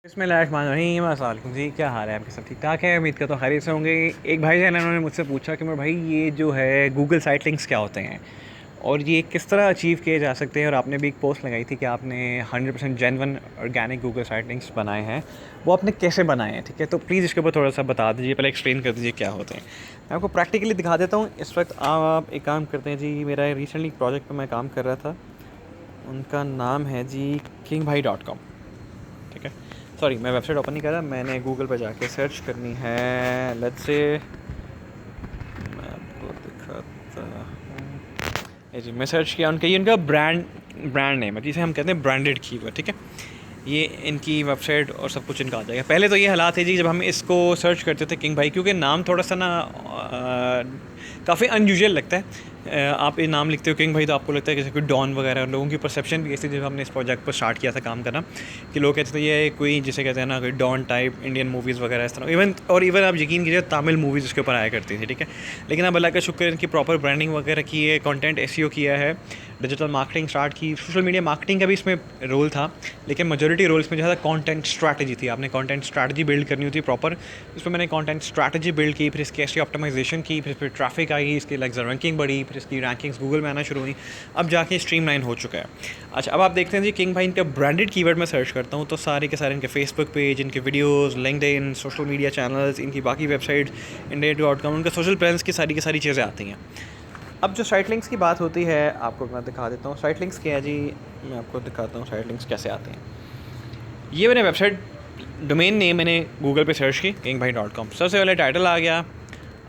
बिस्मिल्लाहिर्रहमानिर्रहीम। अस्सलाम वालेकुम जी, क्या हाल है आपके? सब ठीक ठाक है? उम्मीद करता हूँ खैरियत से होंगे। एक भाई है ना, उन्होंने मुझसे पूछा कि मेरे भाई ये जो है गूगल साइट लिंक्स क्या होते हैं और ये किस तरह अचीव किए जा सकते हैं। और आपने भी एक पोस्ट लगाई थी कि आपने 100% genuine organic Google site links बनाए हैं, वो आपने कैसे बनाए हैं? ठीक है, तो प्लीज़ इसके ऊपर थोड़ा सा बता दीजिए, पहले एक्सप्लेन कर दीजिए क्या होते हैं। मैं आपको प्रैक्टिकली दिखा देता हूँ। इस वक्त आप एक काम करते हैं जी, मेरा रिसेंटली प्रोजेक्ट पर मैं काम कर रहा था, उनका नाम है जी kingbhai.com। ठीक है, सॉरी मैं वेबसाइट ओपन नहीं कर रहा, मैंने गूगल पर जाके सर्च करनी है। लेट्स से मैं आपको दिखाता हूँ। ये जी मैं सर्च किया, उनका ये उनका ब्रांड नेम है, जिसे हम कहते हैं ब्रांडेड कीवर्ड। ठीक है, ये इनकी वेबसाइट और सब कुछ इनका आ जाएगा। पहले तो ये हालात है जी, जब हम इसको सर्च करते थे किंग भाई, क्योंकि नाम थोड़ा सा ना काफ़ी अनयूजुअल लगता है। आप ये नाम लिखते हो किंग भाई तो आपको लगता है जैसे कोई डॉन वगैरह। लोगों की परसेप्शन भी ऐसी, जब हमने इस प्रोजेक्ट पर स्टार्ट किया था काम करना, कि लोग कहते थे ये कोई जिसे कहते हैं ना कोई डॉन टाइप इंडियन मूवीज़ वगैरह इस तरह। इवन आप यकीन कीजिए तमिल मूवीज़ इसके ऊपर आया करती थी। ठीक है, लेकिन अब अल्लाह का शुक्र इनकी प्रॉपर ब्रांडिंग वगैरह की है, कंटेंट एसईओ किया है, डिजिटल मार्केटिंग स्टार्ट की, सोशल मीडिया मार्केटिंग का भी इसमें रोल था, लेकिन मेजॉरिटी रोल इसमें जो है कंटेंट स्ट्रैटेजी थी। आपने कंटेंट स्ट्रैटेजी बिल्ड करनी होती है प्रॉपर। इसमें मैंने कंटेंट स्ट्रैटेजी बिल्ड की, फिर इसकी ऐसी ऑप्टिमाइजेशन की, फिर ट्रैफिक आई, इसकी लाइक रैंकिंग बढ़ी, फिर इसकी रैंकिंग्स गूगल में आना शुरू हुई। अब जाके स्ट्रीमलाइन हो चुका है। अच्छा, अब आप देखते हैं जी किंग भाई इनका ब्रांडेड कीवर्ड में सर्च करता हूँ तो सारे के सारे इनके फेसबुक पेज, इनके videos, LinkedIn, social media channels, इनकी बाकी वेबसाइट, इंडिया.com, उनका सोशल प्रेजेंस की सारी चीज़ें आती हैं। अब जो साइट लिंक्स की बात होती है, आपको मैं दिखा देता हूँ साइट लिंक्स क्या है जी। मैं आपको दिखाता हूँ साइट लिंक्स कैसे आते हैं। ये मैंने वेबसाइट डोमेन नेम मैंने गूगल पे सर्च की kingbai.com, सबसे पहले टाइटल आ गया।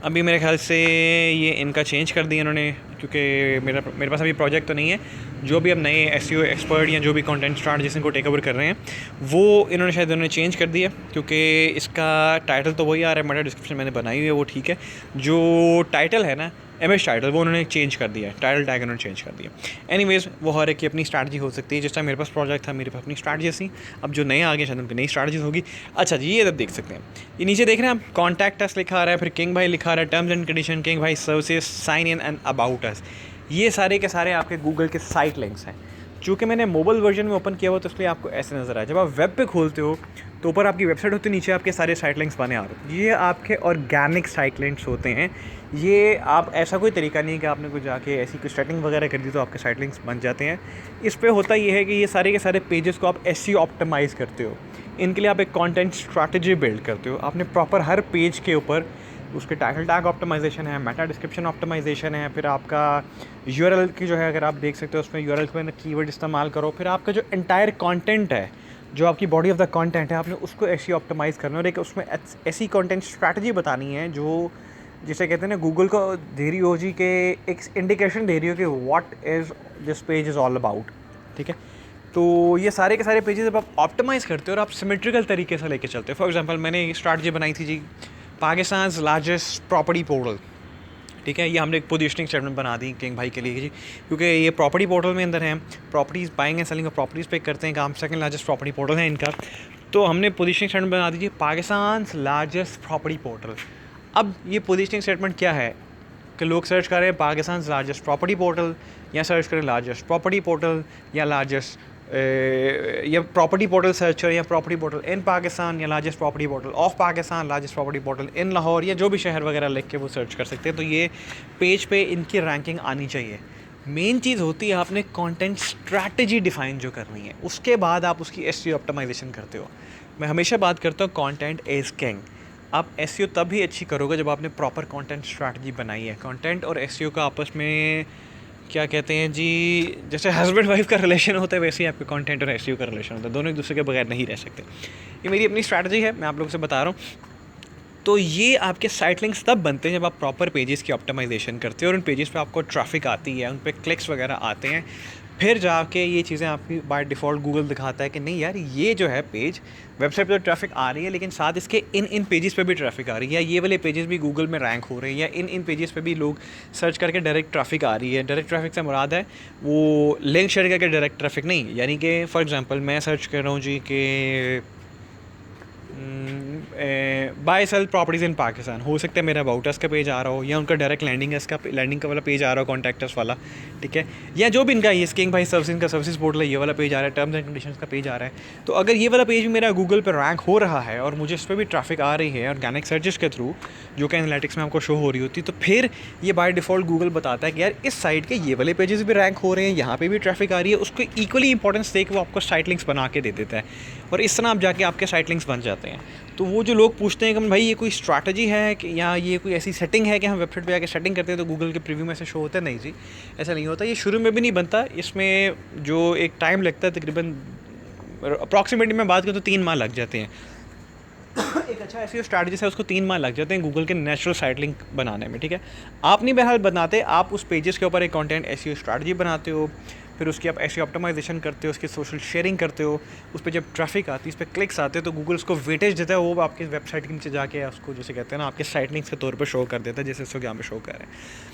अभी मेरे ख्याल से ये इनका चेंज कर दिया इन्होंने, क्योंकि मेरे पास अभी प्रोजेक्ट तो नहीं है। जो भी अब नए एसईओ एक्सपर्ट या जो भी कंटेंट स्टार्ट जिसको टेक ओवर कर रहे हैं, वो इन्होंने चेंज कर दिया, क्योंकि इसका टाइटल तो वही आ रहा है, मेटा डिस्क्रिप्शन मैंने बनाई हुई है वो ठीक है। जो टाइटल है ना एमएस टाइटल, वो उन्होंने चेंज कर दिया है, टाइटल टैग उन्होंने चेंज कर दिया। एनीवेज, वो हर एक की अपनी स्ट्रैटेजी हो सकती है। जिस टाइम मेरे पास प्रोजेक्ट था, मेरे पास अपनी स्ट्रैटेजी थी। अब जो नए आ गए शायद उनकी नई स्ट्रैटेजीज होगी। अच्छा जी, ये देख सकते हैं, ये नीचे देख रहे हैं आप, कॉन्टैक्ट अस लिखा आ रहा है, फिर किंग भाई लिखा आ रहा है, टर्म्स एंड कंडीशन, किंग भाई services, sign in and about us. ये सारे के सारे आपके गूगल के साइट लिंक्स हैं। चूँकि मैंने मोबाइल वर्जन में ओपन किया हुआ तो इसलिए आपको ऐसे नज़र आए। जब आप वेब पे खोलते हो तो ऊपर आपकी वेबसाइट होती है, नीचे आपके सारे साइट लिंक्स बने आ रहे हैं। ये आपके ऑर्गेनिक साइट लिंक्स होते हैं। ये आप ऐसा कोई तरीका नहीं है कि आपने कुछ जाके ऐसी कोई सेटिंग वगैरह कर दी तो आपके साइट लिंक्स बन जाते हैं। इस पे होता ये है कि ये सारे के सारे पेजेस को आप एसईओ ऑप्टिमाइज़ करते हो। इनके लिए आप एक कंटेंट स्ट्रैटेजी बिल्ड करते हो। आपने प्रॉपर हर पेज के ऊपर उसके टाइटल टैग ऑप्टिमाइजेशन है, मेटा डिस्क्रिप्शन ऑप्टिमाइजेशन है, फिर आपका यूआरएल की जो है, अगर आप देख सकते हो उसमें यूआरएल में कीवर्ड इस्तेमाल करो। फिर आपका जो एंटायर कंटेंट है, जो आपकी बॉडी ऑफ द कंटेंट है, आपने उसको ऐसी ऑप्टिमाइज़ करना है और एक उसमें ऐसी कंटेंट स्ट्रैटेजी बतानी है जो जिसे कहते हैं ना, गूगल को दे रही हो जी, के एक इंडिकेशन दे रही हो कि what is this page is all about. ठीक है, तो ये सारे के सारे पेजेस जब आप ऑप्टिमाइज़ करते हो और आप सिमेट्रिकल तरीके से लेके चलते हो। फॉर एग्जांपल, मैंने एक स्ट्रैटेजी बनाई थी जी, पाकिस्तान लार्जेस्ट प्रॉपर्टी पोर्टल। ठीक है, ये हमने एक पोजीशनिंग स्टेटमेंट बना दी किंग भाई के लिए जी, क्योंकि ये प्रॉपर्टी पोर्टल में अंदर हैं, प्रॉपर्टीज़ बाइंग एंड सेलिंग और प्रॉपर्टीज़ पे करते हैं काम। सेकंड लार्जेस्ट प्रॉपर्टी पोर्टल है इनका। तो हमने पोजीशनिंग स्टेटमेंट बना दीजिए पाकिस्तान लार्जेस्ट प्रॉपर्टी पोर्टल। अब ये पोजीशनिंग स्टेटमेंट क्या है कि लोग सर्च कर रहे हैं पाकिस्तान लार्जेस्ट प्रॉपर्टी पोर्टल, या सर्च करें लार्जेस्ट प्रॉपर्टी पोर्टल, या लार्जेस्ट या प्रॉपर्टी पोर्टल सर्च करें, या प्रॉपर्टी पोर्टल इन पाकिस्तान, या largest property portal of Pakistan, largest property portal in Lahore, या जो भी शहर वगैरह लिख के वो सर्च कर सकते हैं। तो ये पेज पे इनकी रैंकिंग आनी चाहिए। मेन चीज़ होती है आपने कंटेंट स्ट्रैटेजी डिफाइन जो करनी है, उसके बाद आप उसकी एसईओ ऑप्टिमाइजेशन करते हो। मैं हमेशा बात करता हूँ कंटेंट इज़ किंग। आप एसईओ तब भी अच्छी करोगे जब आपने प्रॉपर कंटेंट स्ट्रैटेजी बनाई है। कंटेंट और एसईओ का आपस में क्या कहते हैं जी, जैसे हस्बैंड वाइफ का रिलेशन होता है, वैसे ही आपके कंटेंट और एसईओ का रिलेशन होता है। दोनों एक दूसरे के बगैर नहीं रह सकते। ये मेरी अपनी स्ट्रैटेजी है, मैं आप लोगों से बता रहा हूँ। तो ये आपके साइट लिंक्स तब बनते हैं जब आप प्रॉपर पेजेस की ऑप्टिमाइजेशन करते हो और उन पेजेस पे आपको ट्रैफिक आती है, उन पे क्लिक्स वगैरह आते हैं। फिर जाके ये चीज़ें आपकी बाय डिफ़ॉल्ट गूगल दिखाता है कि नहीं यार, ये जो है पेज वेबसाइट पे तो ट्रैफिक आ रही है, लेकिन साथ इसके इन पेजेस पे भी ट्रैफिक आ रही है, या ये वाले पेजेस भी गूगल में रैंक हो रहे हैं, या इन पेजेस पे भी लोग सर्च करके डायरेक्ट ट्रैफिक आ रही है। डायरेक्ट ट्रैफिक से मुराद है वो लिंक शेयर करके डायरेक्ट ट्रैफिक नहीं, यानी कि फॉर एग्जांपल मैं सर्च कर रहा हूँ जी कि bye cell properties in Pakistan, हो सकता है मेरा अबाउट अस का पेज आ रहा हो, या उनका डायरेक्ट लैंडिंग का वाला पेज आ रहा हो, कॉन्टैक्ट अस वाला, ठीक है, या जो भी इनका ये किंग भाई सर्विस का सर्विस पोर्टल है, ये वाला पेज आ रहा है, टर्म्स एंड कंडीशंस का पेज आ रहा है। तो अगर ये वाला पेज भी मेरा गूगल पर रैंक हो रहा है और मुझे इस पर भी ट्रैफिक आ रही है ऑर्गेनिक सर्चेस के थ्रू, जो कि एनालिटिक्स में आपको शो हो रही होती, तो फिर ये बाय डिफ़ॉल्ट गूगल बताता है कि यार इस साइट के ये वाले पेजेस भी रैंक हो रहे हैं, यहाँ पे भी ट्रैफिक आ रही है, उसको इक्वली इंपॉर्टेंस दे के वो आपको साइट लिंक्स बना के दे देता है, और इस तरह आप जाके आपके साइट लिंक्स बन जाते हैं। तो वो जो लोग पूछते हैं कि भाई ये कोई स्ट्रैटेजी है कि या ये कोई ऐसी सेटिंग है कि हम वेबसाइट पे जाके सेटिंग करते हैं तो गूगल के प्रीव्यू में ऐसे शो होता है, नहीं जी, ऐसा नहीं होता। ये शुरू में भी नहीं बनता, इसमें जो एक टाइम लगता है तकरीबन अप्रॉक्सीमेटली मैं बात करूँ तो 3 माह लग जाते हैं। एक अच्छा ऐसी स्ट्रैटेजी है, उसको 3 माह लग जाते हैं गूगल के नेचुरल साइट लिंक बनाने में, ठीक है। आप नहीं बहरहाल बनाते, आप उस पेजेस के ऊपर एक कंटेंट एसईओ स्ट्रैटेजी बनाते हो, फिर उसकी आप एसईओ ऑप्टिमाइजेशन करते हो, उसकी सोशल शेयरिंग करते हो, उस पर जब ट्रैफिक आती है, उस पर क्लिक्स आते हैं, तो गूगल उसको वेटेज देता है, वो आपकी वेबसाइट के नीचे जाके उसको जैसे कहते हैं ना आपके साइट लिंक्स के तौर पर शो कर देता है, जैसे इसको यहाँ पे शो कर रहे हैं।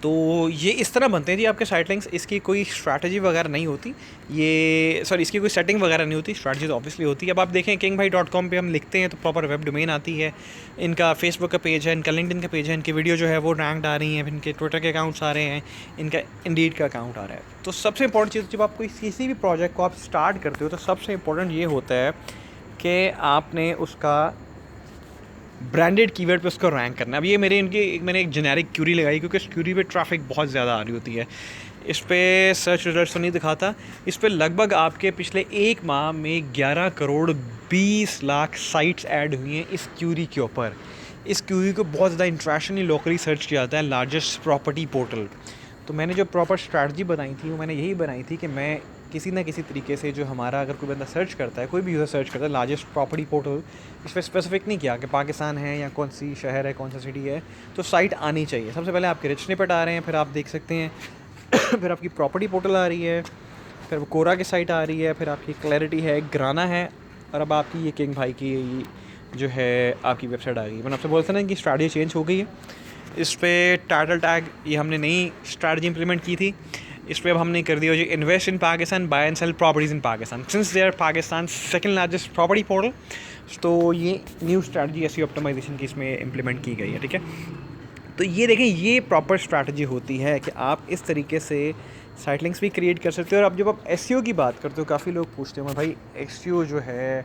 तो ये इस तरह बनते हैं जी आपके साइट लिंक्स। इसकी कोई स्ट्रैटेजी वगैरह नहीं होती, ये सॉरी इसकी कोई सेटिंग वगैरह नहीं होती, स्ट्रैटेजी तो ऑब्वियसली होती है। अब आप देखें kingbhai.com पे हम लिखते हैं तो प्रॉपर वेब डोमेन आती है, इनका फेसबुक का पेज है, इनका लिंक्डइन का पेज है, इनकी वीडियो जो है वो रैंक्ड आ रही हैं, फिर इनके ट्विटर के अकाउंट्स आ रहे हैं, इनका इंडीड का अकाउंट आ रहा है। तो सबसे इंपॉर्टेंट चीज़, जब आप कोई किसी भी प्रोजेक्ट को आप स्टार्ट करते हो तो सबसे इंपॉर्टेंट ये होता है कि आपने उसका ब्रांडेड कीवर्ड पे उसको रैंक करना। अब ये मैंने एक जेनेरिक क्यूरी लगाई, क्योंकि इस क्यूरी पे ट्रैफिक बहुत ज़्यादा आ रही होती है। इस पे सर्च रिजल्ट्स तो नहीं दिखाता, इस पे लगभग आपके पिछले 1 माह में 11 करोड़ 20 लाख साइट्स ऐड हुई हैं इस क्यूरी के ऊपर। इस क्यूरी को बहुत ज़्यादा इंटरनेशनली लोकली सर्च किया जाता है, लार्जेस्ट प्रॉपर्टी पोर्टल। तो मैंने जो प्रॉपर स्ट्रैटेजी बनाई थी वो मैंने यही बनाई थी कि मैं किसी ना किसी तरीके से, जो हमारा अगर कोई बंदा सर्च करता है, कोई भी यूज़र सर्च करता है लार्जेस्ट प्रॉपर्टी पोर्टल, इस पर स्पेसिफिक नहीं किया कि पाकिस्तान है या कौन सी शहर है, कौन सा सिटी है, तो साइट आनी चाहिए। सबसे पहले आपके रिच स्निपेट आ रहे हैं, फिर आप देख सकते हैं फिर आपकी प्रॉपर्टी पोर्टल आ रही है, फिर कोरा की साइट आ रही है, फिर आपकी क्लैरिटी है, ग्राना है, और अब आपकी ये किंग भाई की जो है आपकी वेबसाइट आ गई। मैंने आपसे बोलता ना कि स्ट्रैटेजी चेंज हो गई है। इस पर टाइटल टैग ये हमने नई स्ट्रैटेजी इंप्लीमेंट की थी, इस पर अब हमने कर दिया जी invest in Pakistan, buy and sell properties in Pakistan, since they are Pakistan second largest property portal. तो ये न्यू स्ट्रैटेजी ऐसी ऑप्टिमाइजेशन की इसमें इंप्लीमेंट की गई है, ठीक है। तो ये देखें, ये प्रॉपर स्ट्रैटेजी होती है कि आप इस तरीके से साइट लिंक्स भी क्रिएट कर सकते हो। और अब जब आप एसईओ की बात करते हो, काफ़ी लोग पूछते हैं भाई एसईओ जो है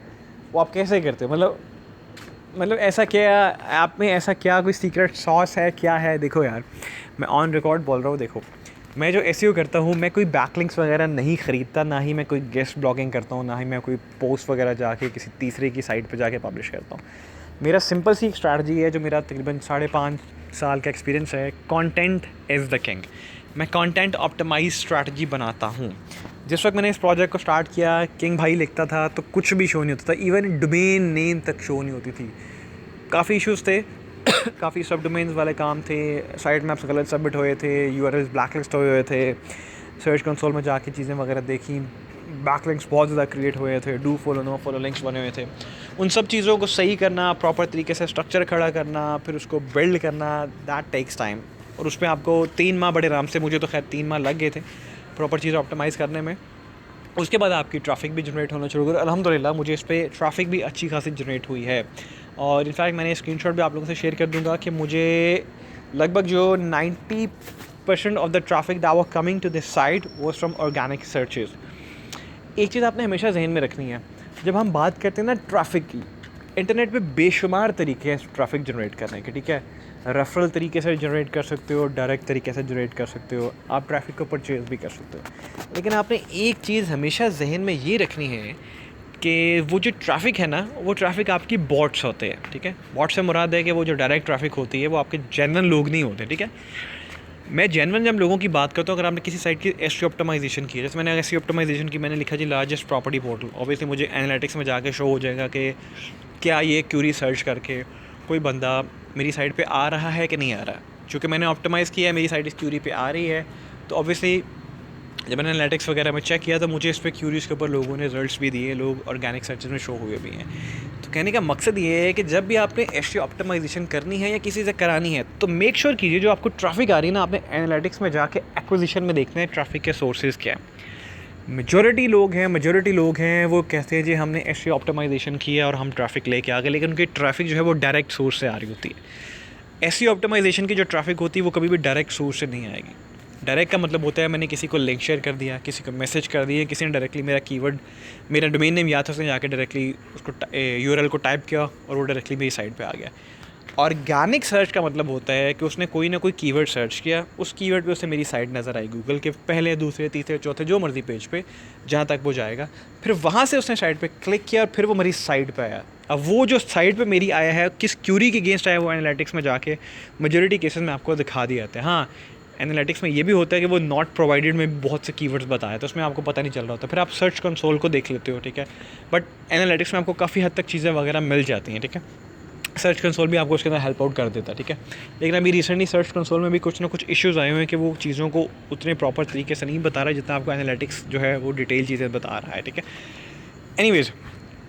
वो आप कैसे करते हो, मतलब ऐसा क्या आप में, ऐसा क्या कोई सीक्रेट सॉस है, क्या है? देखो यार, मैं ऑन रिकॉर्ड बोल रहा हूँ, देखो मैं जो एसईओ करता हूँ, मैं कोई बैकलिंक्स वगैरह नहीं ख़रीदता, ना ही मैं कोई गेस्ट ब्लॉगिंग करता हूँ, ना ही मैं कोई पोस्ट वगैरह जाके किसी तीसरे की साइट पे जाके पब्लिश करता हूँ। मेरा सिंपल सी एक स्ट्रैटेजी है, जो मेरा तकरीबन 5.5 साल का एक्सपीरियंस है, कंटेंट इज़ द किंग। मैं कंटेंट ऑप्टिमाइज स्ट्रैटेजी बनाता हूँ। जिस वक्त मैंने इस प्रोजेक्ट को स्टार्ट किया, किंग भाई लिखता था तो कुछ भी शो नहीं होता था, इवन डोमेन नेम तक शो नहीं होती थी। काफ़ी इश्यूज़ थे काफ़ी सब डोमेन्स वाले काम थे, साइट मैप्स गलत सबमिट हुए थे, यूआरएल्स ब्लैकलिस्ट हुए थे, सर्च कंसोल में जाके चीज़ें वगैरह देखी, बैकलिंक्स बहुत ज़्यादा क्रिएट हुए थे, do follow no follow links बने हुए थे। उन सब चीज़ों को सही करना, प्रॉपर तरीके से स्ट्रक्चर खड़ा करना, फिर उसको बिल्ड करना, दैट टेक्स टाइम। और उसमें आपको 3 माह बड़े आराम से, मुझे तो खैर 3 माह लग गए थे प्रॉपर चीज़ ऑप्टिमाइज़ करने में। उसके बाद आपकी ट्रैफिक भी जनरेट होना शुरू हुई। अल्हम्दुलिल्लाह मुझे इस पर ट्रैफिक भी अच्छी खासी जनरेट हुई है। और इनफैक्ट मैंने स्क्रीनशॉट भी आप लोगों से शेयर कर दूंगा कि मुझे लगभग जो 90% of the traffic that was coming to this site was from organic searches. एक चीज़ आपने हमेशा जहन में रखनी है, जब हम बात करते हैं ना ट्रैफिक की, इंटरनेट पे बेशुमार तरीके हैं ट्रैफिक जनरेट करने के, ठीक है। रेफरल तरीके से जनरेट कर सकते हो, डायरेक्ट तरीके से जनरेट कर सकते हो, आप ट्रैफिक को परचेज़ भी कर सकते हो। लेकिन आपने एक चीज़ हमेशा जहन में ये रखनी है कि वो जो ट्रैफिक है ना, वो ट्रैफिक आपकी बॉट्स होते हैं, ठीक है। बॉट से मुराद है कि वो जो डायरेक्ट ट्रैफिक होती है वो आपके जेन्युइन लोग नहीं होते, ठीक है। मैं जेन्युइन जब लोगों की बात करता हूँ, अगर आपने किसी साइट की एसईओ ऑप्टिमाइजेशन की, जैसे मैंने एसईओ ऑप्टिमाइजेशन की, मैंने लिखा जी लार्जेस्ट प्रॉपर्टी पोर्टल, ऑब्वियसली मुझे एनालिटिक्स में जाके शो हो जाएगा कि क्या ये क्यूरी सर्च करके कोई बंदा मेरी साइट पे आ रहा है कि नहीं आ रहा है। चूँकि मैंने ऑप्टिमाइज़ किया है, मेरी साइट इस क्यूरी पे आ रही है, तो ऑब्वियसली जब मैंने एनालिटिक्स वगैरह में चेक किया तो मुझे इस पर क्यूरीज के ऊपर लोगों ने रिजल्ट्स भी दिए, लोग ऑर्गेनिक सर्चेज में शो हुए भी हैं। तो कहने का मकसद ये है कि जब भी आपने एसईओ ऑप्टिमाइजेशन करनी है या किसी से करानी है, तो मेक श्योर कीजिए जो आपको ट्रैफिक आ रही है ना, आपने एनालिटिक्स में जाके एक्विजिशन में देखना है ट्रैफिक के सोर्सेज क्या है। मेजॉरिटी लोग हैं वो कहते हैं जी हमने एसईओ ऑप्टिमाइजेशन किया और हम ट्रैफिक लेके आ गए, लेकिन उनकी ट्रैफिक जो है वो डायरेक्ट सोर्स से आ रही होती है। एसईओ ऑप्टिमाइजेशन की जो ट्रैफिक होती है वो कभी भी डायरेक्ट सोर्स से नहीं आएगी। डायरेक्ट का मतलब होता है मैंने किसी को लिंक शेयर कर दिया, किसी को मैसेज कर दिया, किसी ने डायरेक्टली मेरा कीवर्ड, मेरा डोमेन नेम याद था, उसने जाके डायरेक्टली उसको यूआरएल को टाइप किया और वो डायरेक्टली मेरी साइट पे आ गया। ऑर्गेनिक सर्च का मतलब होता है कि उसने कोई ना कोई कीवर्ड सर्च किया, उस कीवर्ड पे उसे मेरी साइट नज़र आई गूगल के पहले, दूसरे, तीसरे, चौथे, जो मर्जी पेज पे जहाँ तक वो जाएगा, फिर वहाँ से उसने साइट पे क्लिक किया और फिर वो मेरी साइट पे आया। अब वो जो साइट पे मेरी आया है किस क्यूरी के अगेंस्ट आया, वो एनालिटिक्स में जाके मेजॉरिटी केसेस में आपको दिखा दिए जाते हैं। हाँ, एनालिटिक्स में ये भी होता है कि वो नॉट प्रोवाइडेड में बहुत से कीवर्ड्स बताया, तो उसमें आपको पता नहीं चल रहा होता, फिर आप सर्च कंसोल को देख लेते हो, ठीक है। बट एनालिटिक्स में आपको काफ़ी हद तक चीज़ें वगैरह मिल जाती हैं, ठीक है। सर्च कंसोल भी आपको उसके अंदर हेल्प आउट कर देता है, ठीक है। लेकिन अभी रिसेंटली सर्च कंसोल में भी कुछ ना कुछ इश्यूज़ आए हुए हैं कि वो चीज़ों को उतने प्रॉपर तरीके से नहीं बता रहा जितना आपको एनालिटिक्स जो है वो डिटेल चीज़ें बता रहा है, ठीक है। एनीवेज,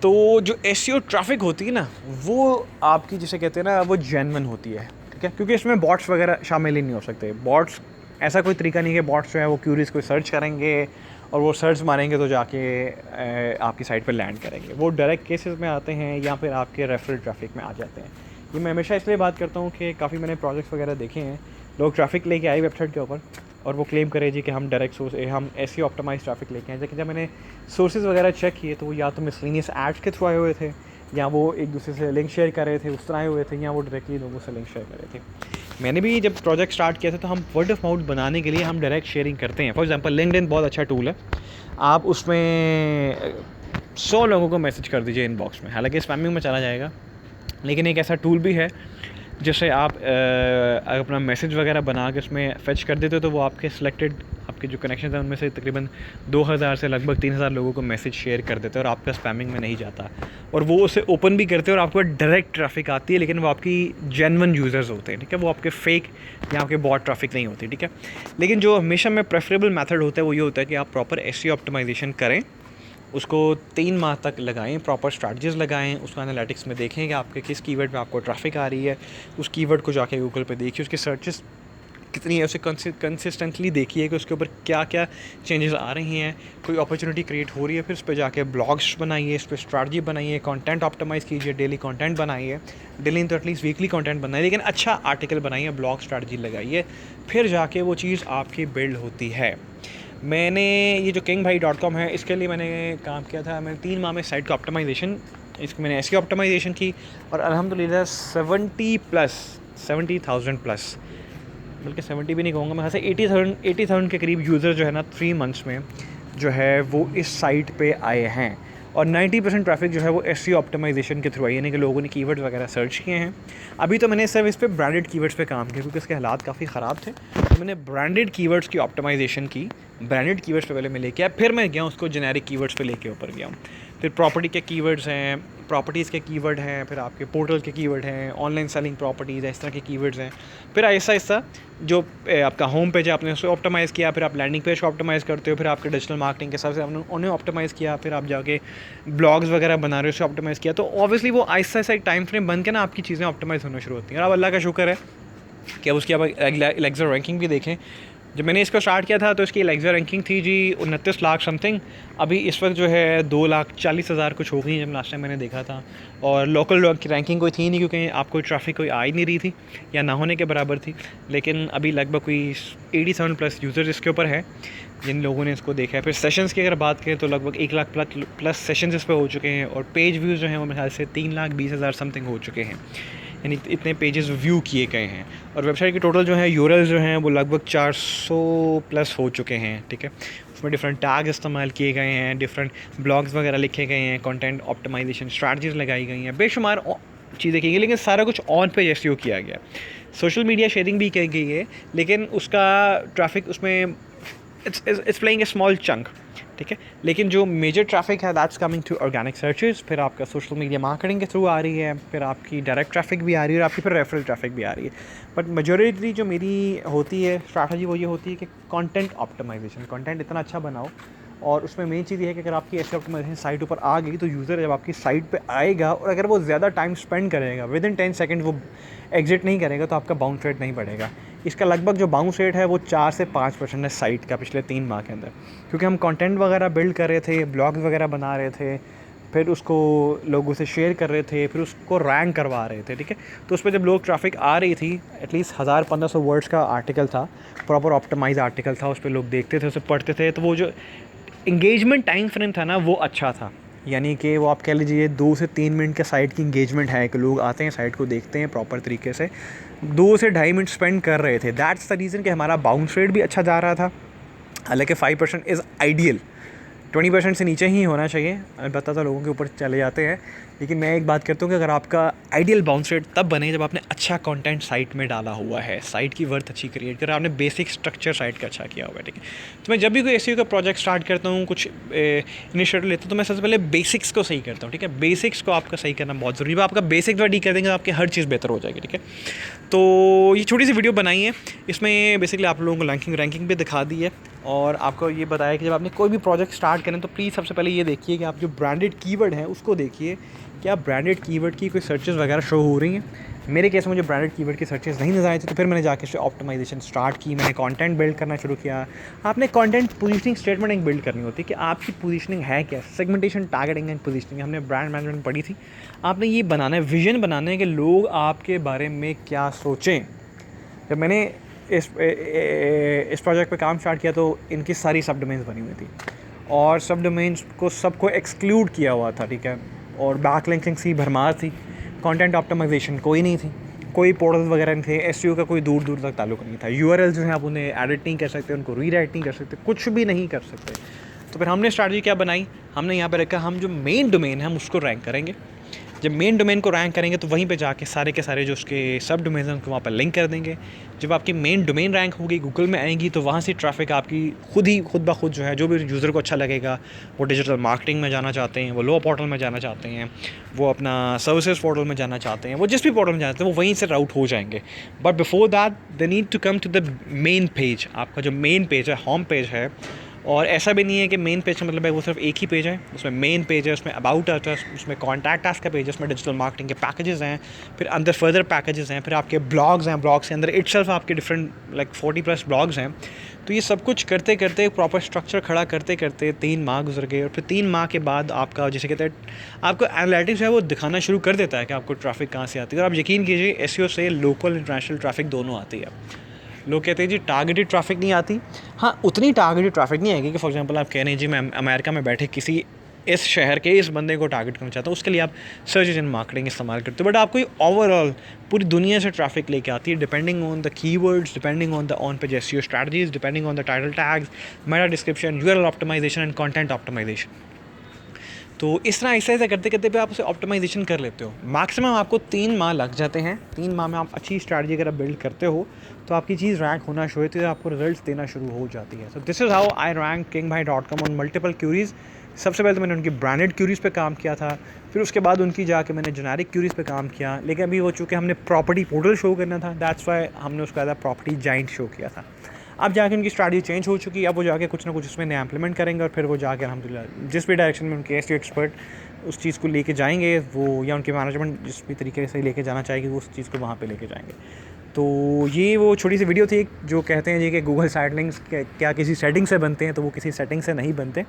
तो जो एसईओ ट्रैफिक होती है ना, वो आपकी जिसे कहते हैं ना, वो जेन्युइन होती है, ठीक है, क्योंकि इसमें बॉट्स वगैरह शामिल ही नहीं हो सकते। बॉट्स, ऐसा कोई तरीका नहीं है कि बॉट्स जो है वो क्यूरीज को सर्च करेंगे और वो सर्च मारेंगे तो जाके आपकी साइट पर लैंड करेंगे। वो डायरेक्ट केसेस में आते हैं या फिर आपके रेफरल ट्रैफिक में आ जाते हैं। ये मैं हमेशा इसलिए बात करता हूँ कि काफ़ी मैंने प्रोजेक्ट्स वगैरह देखे हैं, लोग ट्रैफिक लेके आए वेबसाइट के ऊपर और वो क्लेम करे जी कि हम डायरेक्ट सोर्स, हम ऐसी ऑप्टिमाइज ट्रैफिक लेके आए, लेकिन जब मैंने सोर्सेज वगैरह चेक किए तो वो या तो मिसलेनियस एड्स के थ्रू आए हुए थे, या वो एक दूसरे से लिंक शेयर कर रहे थे उस तरह आए हुए थे, या वो डायरेक्टली लोगों से लिंक शेयर कर रहे थे। मैंने भी जब प्रोजेक्ट स्टार्ट किया था तो हम वर्ड ऑफ माउथ बनाने के लिए हम डायरेक्ट शेयरिंग करते हैं। फॉर एग्जांपल लिंक्डइन बहुत अच्छा टूल है, आप उसमें 100 लोगों को मैसेज कर दीजिए इनबॉक्स में, हालांकि स्पैमिंग में चला जाएगा, लेकिन एक ऐसा टूल भी है जिससे आप अपना मैसेज वगैरह बना के उसमें फेच कर देते हो, तो वो आपके सिलेक्टेड, आपके जो कनेक्शन हैं उनमें से तकरीबन 2000 से लगभग 3000 लोगों को मैसेज शेयर कर देते हैं और आपका स्पैमिंग में नहीं जाता, और वो उसे ओपन भी करते हैं और आपको डायरेक्ट ट्रैफिक आती है, लेकिन वो आपकी जेन्युइन यूज़र्स होते हैं, ठीक है, वो आपके फेक या आपके बॉट ट्रैफिक नहीं होती, ठीक है। लेकिन जो हमेशा में प्रेफरेबल मेथड होता है वो ये होता है कि आप प्रॉपर एसईओ ऑप्टिमाइजेशन करें, उसको 3 माह तक लगाएं, प्रॉपर स्ट्रैटेजीज़ लगाएं, उसको एनालिटिक्स में देखें कि आपके किस कीवर्ड पे आपको ट्रैफिक आ रही है, उस कीवर्ड को जाके गूगल पे देखिए, उसकी सर्चेस कितनी है, उसे कंसिस्टेंटली देखिए कि उसके ऊपर क्या क्या चेंजेस आ रही हैं, कोई अपॉर्चुनिटी क्रिएट हो रही है, फिर उस पर जाके ब्लॉग्स बनाइए, इस पर स्ट्रैटेजी बनाइए, कंटेंट ऑप्टिमाइज़ कीजिए, डेली कंटेंट बनाइए, डेली तो एटलीस्ट वीकली कंटेंट बनाइए, लेकिन अच्छा आर्टिकल बनाइए, ब्लॉग स्ट्रैटेजी लगाइए, फिर जाके वो चीज़ आपकी बिल्ड होती है। मैंने ये जो kingbhai.com है इसके लिए मैंने काम किया था, मैंने 3 माह में साइट का ऑप्टिमाइजेशन, इसकी मैंने ऐसी ऑप्टिमाइजेशन की और अल्हम्दुलिल्लाह 70,000 प्लस, बल्कि 70 भी नहीं कहूँगा मैं, 80,000 के करीब यूज़र जो है ना 3 मंथ्स में जो है वो इस साइट पे आए हैं, और 90% ट्रैफिक जो है वो एसईओ ऑप्टिमाइजेशन के थ्रू आई, यानी कि लोगों ने कीवर्ड्स वगैरह सर्च किए हैं। अभी तो मैंने सिर्फ इस पे ब्रांडेड कीवर्ड्स पे काम किया क्योंकि इसके हालात काफ़ी ख़राब थे, तो मैंने ब्रांडेड कीवर्ड्स की ऑप्टिमाइजेशन की, ब्रांडेड कीवर्ड्स पे पहले मैं लेके आया, फिर मैं गया उसको जेनेरिक कीवर्ड्स पे लेके ऊपर गया हूँ। फिर प्रॉपर्टी के कीवर्ड्स हैं, प्रॉपर्टीज़ के कीवर्ड हैं, फिर आपके पोर्टल के कीवर्ड हैं, ऑनलाइन सेलिंग प्रॉपर्टीज़, इस तरह के कीवर्ड्स हैं। फिर ऐसा ऐसा जो आपका होम पेज है आपने उसको ऑप्टिमाइज़ किया, फिर आप लैंडिंग पेज को ऑप्टिमाइज़ करते हो, फिर आपके डिजिटल मार्केटिंग के हिसाब से आपने उन्हें ऑप्टिमाइज़ किया, फिर आप जाके ब्लॉग्स वगैरह बना रहे हो उसे ऑप्टिमाइज़ किया, तो ऑब्वियसली वो ऐसा ऐसा एक टाइम फ्रेम बन के ना आपकी चीज़ें ऑप्टिमाइज़ होना शुरू होती हैं। और अब अल्लाह का शुक्र है कि अब उसकी आप एलेक्सा रैंकिंग भी देखें। जब मैंने इसको स्टार्ट किया था तो इसकी एलेक्सा रैंकिंग थी जी 29 लाख समथिंग, अभी इस वक्त जो है 2,40,000 कुछ हो गई जब लास्ट टाइम मैंने देखा था। और लोकल की रैंकिंग कोई थी नहीं क्योंकि आपको ट्रैफिक कोई आ ही नहीं रही थी या ना होने के बराबर थी, लेकिन अभी लगभग कोई 87 प्लस यूज़र्स इसके ऊपर है जिन लोगों ने इसको देखा है। फिर सेशंस की अगर बात करें तो लगभग 1 लाख प्लस सेशंस इस पर हो चुके हैं, और पेज व्यूज़ जो हैं वो मेरे ख्याल से 3,20,000 समथिंग हो चुके हैं, यानी इतने पेजेस व्यू किए गए हैं। और वेबसाइट की टोटल जो है यूआरएल्स जो हैं वो लगभग 400 प्लस हो चुके हैं, ठीक है। उसमें डिफरेंट टैग इस्तेमाल किए गए हैं, डिफरेंट ब्लॉग्स वगैरह लिखे गए हैं, कंटेंट ऑप्टिमाइजेशन स्ट्रैटेजीज़ लगाई गई हैं, बेशुमार चीज़ें की गई, लेकिन सारा कुछ ऑन पेज एसईओ किया गया। सोशल मीडिया शेयरिंग भी की गई है, लेकिन उसका ट्रैफिक उसमें it's playing a small chunk, ठीक है। लेकिन जो मेजर ट्रैफिक है that's coming to organic searches, फिर आपका सोशल मीडिया मार्केटिंग के थ्रू आ रही है, फिर आपकी डायरेक्ट ट्रैफिक भी आ रही है और आपकी फिर रेफरल ट्रैफिक भी आ रही है। बट मेजॉरिटी जो मेरी होती है स्ट्रैटेजी वो ये होती है कि कंटेंट ऑप्टिमाइजेशन, कंटेंट इतना अच्छा बनाओ, और उसमें मेन चीज़ ये है कि अगर आपकी ऐसी ऑप्टिमाइजेशन साइट ऊपर आ गई तो यूज़र जब आपकी साइट पे आएगा और अगर वो ज़्यादा टाइम स्पेंड करेगा, विद इन 10 सेकंड वो एग्जिट नहीं करेगा, तो आपका बाउंस रेट नहीं बढ़ेगा। इसका लगभग जो बाउंस रेट है वो 4 से 5% है साइट का पिछले 3 माह के अंदर, क्योंकि हम कंटेंट वगैरह बिल्ड कर रहे थे, ब्लॉग्स वगैरह बना रहे थे, फिर उसको लोगों से शेयर कर रहे थे, फिर उसको रैंक करवा रहे थे, ठीक है। तो उस पर जब लोग ट्रैफिक आ रही थी, एटलीस्ट 1000-1500 वर्ड्स का आर्टिकल था, प्रॉपर ऑप्टिमाइज आर्टिकल था, उस पर लोग देखते थे, उसे पढ़ते थे, तो वो जो इंगेजमेंट टाइम फ्रेम था ना वो अच्छा था। यानी कि वो आप कह लीजिए 2 से 3 मिनट का साइट की इंगेजमेंट है कि लोग आते हैं साइट को देखते हैं प्रॉपर तरीके से, 2 से ढाई मिनट स्पेंड कर रहे थे। दैट्स द रीज़न कि हमारा बाउंस रेट भी अच्छा जा रहा था। हालांकि 5% इज़ आइडियल, 20% से नीचे ही होना चाहिए, अलबत्ता तो लोगों के ऊपर चले जाते हैं। लेकिन मैं एक बात करता हूँ कि अगर आपका आइडियल बाउंस रेट तब बने जब आपने अच्छा कंटेंट साइट में डाला हुआ है, साइट की वर्थ अच्छी क्रिएट कर, आपने बेसिक स्ट्रक्चर साइट का अच्छा किया हुआ है, ठीक है। तो मैं जब भी कोई एसईओ का प्रोजेक्ट स्टार्ट करता हूँ, कुछ इनिशिएटिव लेता हूँ, तो मैं सबसे पहले बेसिक्स को सही करता हूँ, ठीक है। बेसिक्स को आपका सही करना बहुत ज़रूरी है। आपका बेसिक्स रेडी कर देंगे तो आपकी हर चीज़ बेहतर हो जाएगी, ठीक है। तो ये छोटी सी वीडियो बनाई है, इसमें बेसिकली आप लोगों को रैंकिंग भी दिखा दी है, और आपको ये बताया कि जब आपने कोई भी प्रोजेक्ट स्टार्ट करें तो प्लीज़ सबसे पहले ये देखिए कि आप जो ब्रांडेड कीवर्ड है उसको देखिए, क्या ब्रांडेड कीवर्ड की कोई सर्चेज़ वगैरह शो हो रही हैं। मेरे केस में मुझे ब्रांडेड कीवर्ड की सर्चेज़ नहीं नज़र आई थी, तो फिर मैंने जाके इससे ऑप्टिमाइजेशन स्टार्ट की, मैंने कंटेंट बिल्ड करना शुरू किया। आपने कंटेंट पोजीशनिंग स्टेटमेंट एक बिल्ड करनी होती है कि आपकी पोजीशनिंग है क्या, सेगमेंटेशन, टारगेटिंग एंड पोजीशनिंग हमने ब्रांड मैनेजमेंट पढ़ी थी। आपने ये बनाना है, विजन बनाना है कि लोग आपके बारे में क्या सोचें। जब मैंने इस प्रोजेक्ट पे काम स्टार्ट किया तो इनकी सारी सब डोमेन्स बनी हुई थी, और सब डोमेन्स को सबको एक्सक्लूड किया हुआ था, ठीक है। और बैकलिंकिंग सी भरमार थी, कंटेंट ऑप्टिमाइजेशन कोई नहीं थी, कोई पोर्टल वगैरह नहीं थे, एसईओ का कोई दूर दूर तक ताल्लुक नहीं था। यूआरएल जो है आप उन्हें एडिट नहीं कर सकते, उनको रीराइट नहीं कर सकते, कुछ भी नहीं कर सकते। तो फिर हमने स्ट्रैटेजी क्या बनाई, हमने यहाँ पर रखा हम जो मेन डोमेन है हम उसको रैंक करेंगे। जब मेन डोमेन को रैंक करेंगे तो वहीं पे जाके सारे के सारे जो उसके सब डोमेन हैं उनको वहाँ पर लिंक कर देंगे। जब आपकी मेन डोमेन रैंक होगी, गूगल में आएंगी, तो वहाँ से ट्रैफिक आपकी खुद ब खुद जो है, जो भी यूज़र को अच्छा लगेगा, वो डिजिटल मार्केटिंग में जाना चाहते हैं, वो लो पोर्टल में जाना चाहते हैं, वो अपना सर्विसेज पोर्टल में जाना चाहते हैं, वो जिस भी पोर्टल में जाते हैं वो वहीं से राउट हो जाएंगे। But before that they need to come to the main page. आपका जो मेन पेज है, होम पेज है, और ऐसा भी नहीं है कि मेन पेज का मतलब है वो सिर्फ एक ही पेज है, उसमें मेन पेज है, उसमें अबाउट अस है, उसमें कॉन्टैक्ट अस का पेज है, उसमें डिजिटल मार्केटिंग के पैकेजेस हैं, फिर अंदर फर्दर पैकेजेस हैं, फिर आपके ब्लॉग्स हैं, ब्लॉग्स के अंदर इटसेल्फ आपके डिफरेंट लाइक 40+ ब्लॉग्स हैं। तो ये सब कुछ करते करते, प्रॉपर स्ट्रक्चर खड़ा करते करते 3 माह गुजर गए, और फिर 3 माह के बाद आपका जैसे कहते हैं आपको एनालिटिक्स है वो दिखाना शुरू कर देता है कि आपको ट्रैफिक कहाँ से आती है। और आप यकीन कीजिए एसईओ से लोकल इंटरनेशनल ट्रैफिक दोनों आती है। लोग कहते हैं जी टारगेटेड ट्रैफिक नहीं आती, हाँ उतनी टारगेटेड ट्रैफिक नहीं आएगी कि फॉर एग्जांपल आप कह रहे हैं जी मैं अमेरिका में बैठे किसी इस शहर के इस बंदे को टारगेट करना चाहता हूँ, उसके लिए आप सर्च इंजन मार्केटिंग इस्तेमाल करते हो। बट आपको ओवरऑल पूरी दुनिया से ट्रैफिक लेके आती है, depending on the keywords, depending on the on page SEO strategies, depending on the title tags, meta description, URL optimisation and content optimisation. तो इस तरह ऐसे करते करते पे आप उसे ऑप्टिमाइजेशन कर लेते हो। मैक्सिमम आपको 3 माह लग जाते हैं। 3 माह में आप अच्छी स्ट्रैटेजी अगर आप बिल्ड करते हो तो आपकी चीज़ रैंक होना शुरू होती है, आपको रिजल्ट्स देना शुरू हो जाती है। So this is how I rank kingbhai.com on multiple queries. सबसे पहले तो मैंने उनकी ब्रांडेड क्यूरीज़ पे काम किया था, फिर उसके बाद उनकी जाके मैंने जेनेरिक क्यूरीज़ पे काम किया। लेकिन अभी वो चूँकि हमने प्रॉपर्टी पोर्टल शो करना था, दैट्स वाई हमने उसका एज प्रॉपर्टी जाइंट शो किया था। अब जाके उनकी स्ट्रैटेजी चेंज हो चुकी है, अब वो जाके कुछ ना कुछ उसमें नया इंप्लीमेंट करेंगे, और फिर वो जाके अल्हम्दुलिल्लाह जिस भी डायरेक्शन में उनके एसईओ एक्सपर्ट उस चीज़ को लेके जाएंगे, वो या उनके मैनेजमेंट जिस भी तरीके से लेके जाना चाहेगी वो उस चीज़ को वहाँ पे लेके जाएंगे। तो ये वो छोटी सी वीडियो थी जो कहते हैं जी कि गूगल साइट लिंक्स क्या किसी सेटिंग से बनते हैं, तो वो किसी सेटिंग से नहीं बनते,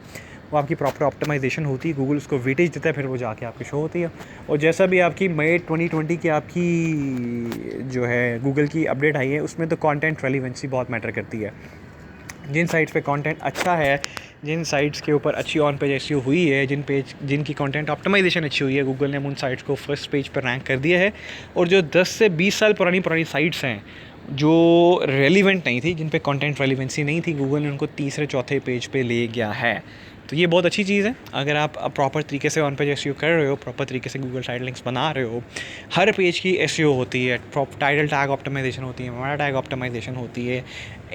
वो आपकी प्रॉपर ऑप्टिमाइजेशन होती है, गूगल उसको वेटेज देता है, फिर वो जाके आपकी शो होती है। और जैसा भी आपकी मई 2020 की आपकी जो है गूगल की अपडेट आई है, उसमें तो कंटेंट रेलिवेंसी बहुत मैटर करती है। जिन साइट्स पे कंटेंट अच्छा है, जिन साइट्स के ऊपर अच्छी ऑन पेज एसईओ हुई है, जिनकी कंटेंट ऑप्टिमाइजेशन अच्छी हुई है, गूगल ने उन साइट्स को फर्स्ट पेज पर रैंक कर दिया है। और जो 10 से 20 साल पुरानी साइट्स हैं जो रेलिवेंट नहीं थी, जिन पे कंटेंट रेलिवेंसी नहीं थी, गूगल ने उनको तीसरे चौथे पेज पे ले गया है। तो ये बहुत अच्छी चीज़ है। अगर आप प्रॉपर तरीके से ऑन पेज एसईओ कर रहे हो, प्रॉपर तरीके से गूगल साइट लिंक्स बना रहे हो, हर पेज की एसईओ होती है, टाइटल टैग ऑप्टिमाइजेशन होती है, मेटा टैग ऑप्टिमाइजेशन होती है,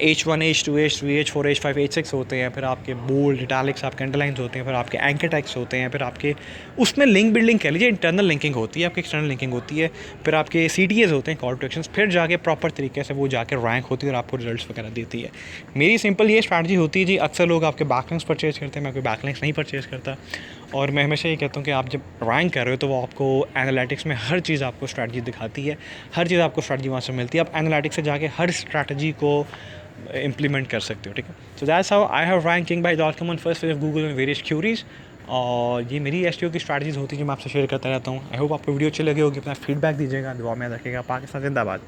H1, H2, H3, H4, H5, H6 होते हैं, फिर आपके बोल्ड, इटैलिक्स, आपके अंडरलाइंस होते हैं, फिर आपके एंकर टैग्स होते हैं, फिर आपके उसमें लिंक बिल्डिंग कह लीजिए, इंटरनल लिंकिंग होती है, आपकी एक्सटर्नल लिंकिंग होती है, फिर आपके CTAs होते हैं, कॉल टू एक्शंस, फिर जाके प्रॉपर तरीके से वो जाके रैंक होती है और आपको रिजल्ट्स वगैरह देती है। मेरी सिंपल ये स्ट्रैटेजी होती है जी। अक्सर लोग आपके बैकलिंक्स परचेज करते हैं, मैं कोई बैकलिंक्स नहीं परचेज करता। और मैं हमेशा ये कहता हूँ कि आप जब रैंक कर रहे हो तो वो आपको एनालिटिक्स में हर चीज़ आपको स्ट्रैटेजी दिखाती है, हर चीज़ आपको स्ट्रैटेजी वहाँ से मिलती है। आप एनालिटिक्स से जाके हर स्ट्रैटेजी को इम्प्लीमेंट कर सकते हो, ठीक है। So that's how I have rank king bye dot com on first page of Google में वेरियस क्यूरीज। और ये मेरी एसईओ की स्ट्रैटेजीज होती है जो मैं आपसे शेयर करता रहता हूँ। आई होप आपको वीडियो अच्छी लगी होगी। अपना फीडबैक दीजिएगा, दुआ में रखिएगा। पाकिस्तान जिंदाबाद।